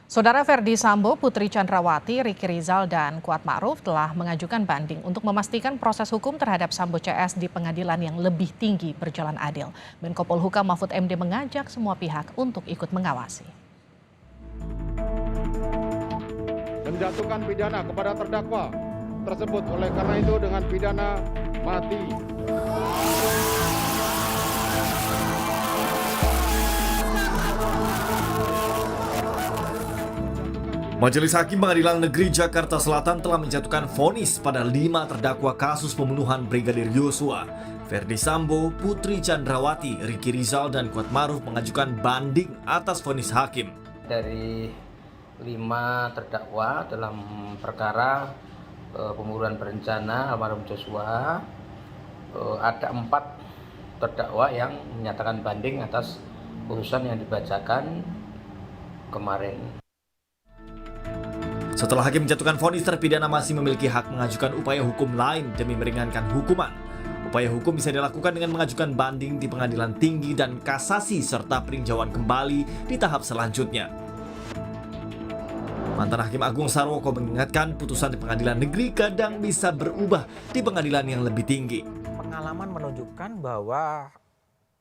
Saudara Ferdi Sambo, Putri Chandrawati, Ricky Rizal, dan Kuat Ma'ruf telah mengajukan banding untuk memastikan proses hukum terhadap Sambo CS di pengadilan yang lebih tinggi berjalan adil. Menko Polhukam Mahfud MD mengajak semua pihak untuk ikut mengawasi. Menjatuhkan pidana kepada terdakwa tersebut oleh karena itu dengan pidana mati. Majelis Hakim Pengadilan Negeri Jakarta Selatan telah menjatuhkan vonis pada 5 terdakwa kasus pembunuhan Brigadir Yosua. Ferdi Sambo, Putri Chandrawati, Ricky Rizal, dan Kuat Ma'ruf mengajukan banding atas vonis hakim. Dari 5 terdakwa dalam perkara pembunuhan berencana almarhum Joshua, ada 4 terdakwa yang menyatakan banding atas putusan yang dibacakan kemarin. Setelah hakim menjatuhkan vonis, terpidana masih memiliki hak mengajukan upaya hukum lain demi meringankan hukuman. Upaya hukum bisa dilakukan dengan mengajukan banding di pengadilan tinggi dan kasasi serta peninjauan kembali di tahap selanjutnya. Mantan Hakim Agung Sarwoko mengingatkan putusan di pengadilan negeri kadang bisa berubah di pengadilan yang lebih tinggi. Pengalaman menunjukkan bahwa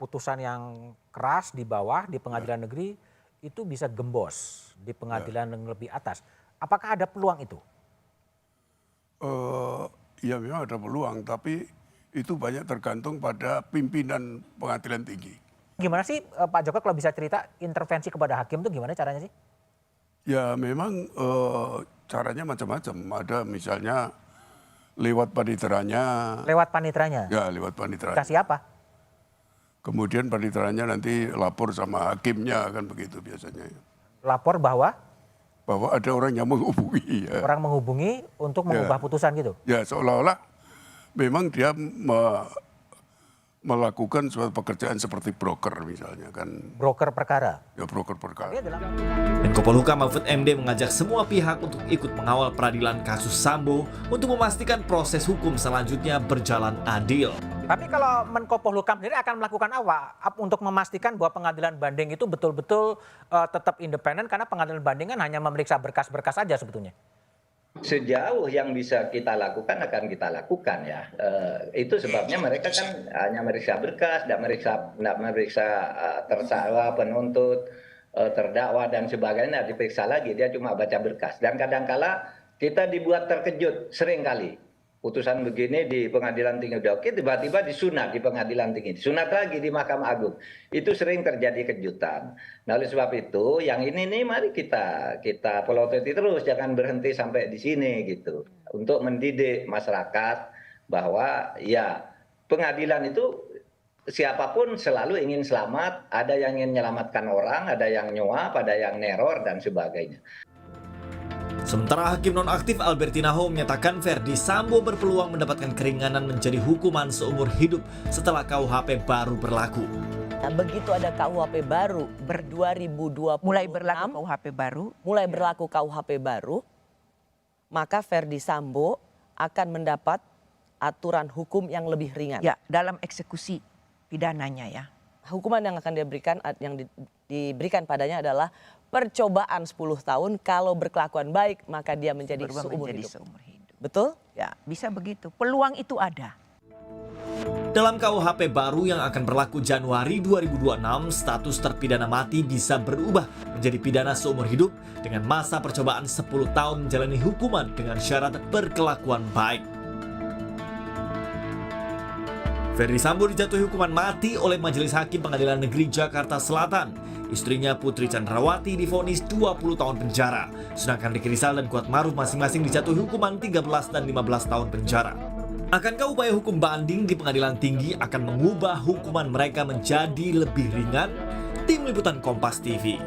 putusan yang keras di bawah di pengadilan negeri itu bisa gembos di pengadilan yang lebih atas. Apakah ada peluang itu? Ya memang ada peluang, tapi itu banyak tergantung pada pimpinan pengadilan tinggi. Gimana sih Pak Joko kalau bisa cerita intervensi kepada hakim itu gimana caranya sih? Ya memang caranya macam-macam. Ada misalnya lewat paniteranya. Lewat paniteranya? Ya lewat paniteranya. Kasih apa? Kemudian paniteranya nanti lapor sama hakimnya, kan begitu biasanya. Lapor bahwa ada orang yang menghubungi. Ya. Orang menghubungi untuk mengubah putusan gitu? Ya seolah-olah memang dia melakukan suatu pekerjaan seperti broker misalnya kan. Broker perkara? Ya broker perkara. Menko Polhukam Mahfud MD mengajak semua pihak untuk ikut mengawal peradilan kasus Sambo untuk memastikan proses hukum selanjutnya berjalan adil. Tapi kalau Menko Polhukam sendiri akan melakukan apa untuk memastikan bahwa pengadilan banding itu betul-betul tetap independen, karena pengadilan banding kan hanya memeriksa berkas-berkas saja sebetulnya. Sejauh yang bisa kita lakukan akan kita lakukan ya. Itu sebabnya mereka kan hanya meriksa berkas, tidak meriksa tersangka, penuntut, terdakwa dan sebagainya diperiksa lagi. Dia cuma baca berkas. Dan kadangkala kita dibuat terkejut seringkali. Putusan begini di pengadilan tinggi udah oke, tiba-tiba disunat di pengadilan tinggi, disunat lagi di Mahkamah Agung. Itu sering terjadi kejutan. Nah, oleh sebab itu yang ini nih mari kita pelototi terus, jangan berhenti sampai di sini gitu. Untuk mendidik masyarakat bahwa ya pengadilan itu siapapun selalu ingin selamat, ada yang ingin menyelamatkan orang, ada yang nyuap, ada yang neror dan sebagainya. Sementara Hakim Nonaktif Albertina Ho menyatakan Ferdi Sambo berpeluang mendapatkan keringanan menjadi hukuman seumur hidup setelah KUHP baru berlaku. Nah, begitu ada KUHP baru 2020 mulai berlaku KUHP baru, maka Ferdi Sambo akan mendapat aturan hukum yang lebih ringan. Ya, dalam eksekusi pidananya ya. Hukuman yang akan diberikan padanya adalah percobaan 10 tahun, kalau berkelakuan baik maka dia menjadi seumur hidup. Betul? Ya, bisa begitu. Peluang itu ada. Dalam KUHP baru yang akan berlaku Januari 2026, status terpidana mati bisa berubah menjadi pidana seumur hidup dengan masa percobaan 10 tahun menjalani hukuman dengan syarat berkelakuan baik. Ferdi Sambo dijatuhi hukuman mati oleh Majelis Hakim Pengadilan Negeri Jakarta Selatan. Istrinya Putri Chandrawati divonis 20 tahun penjara. Sedangkan Ricky Rizal dan Kuat Ma'ruf masing-masing dijatuhi hukuman 13 dan 15 tahun penjara. Akankah upaya hukum banding di pengadilan tinggi akan mengubah hukuman mereka menjadi lebih ringan? Tim Liputan Kompas TV.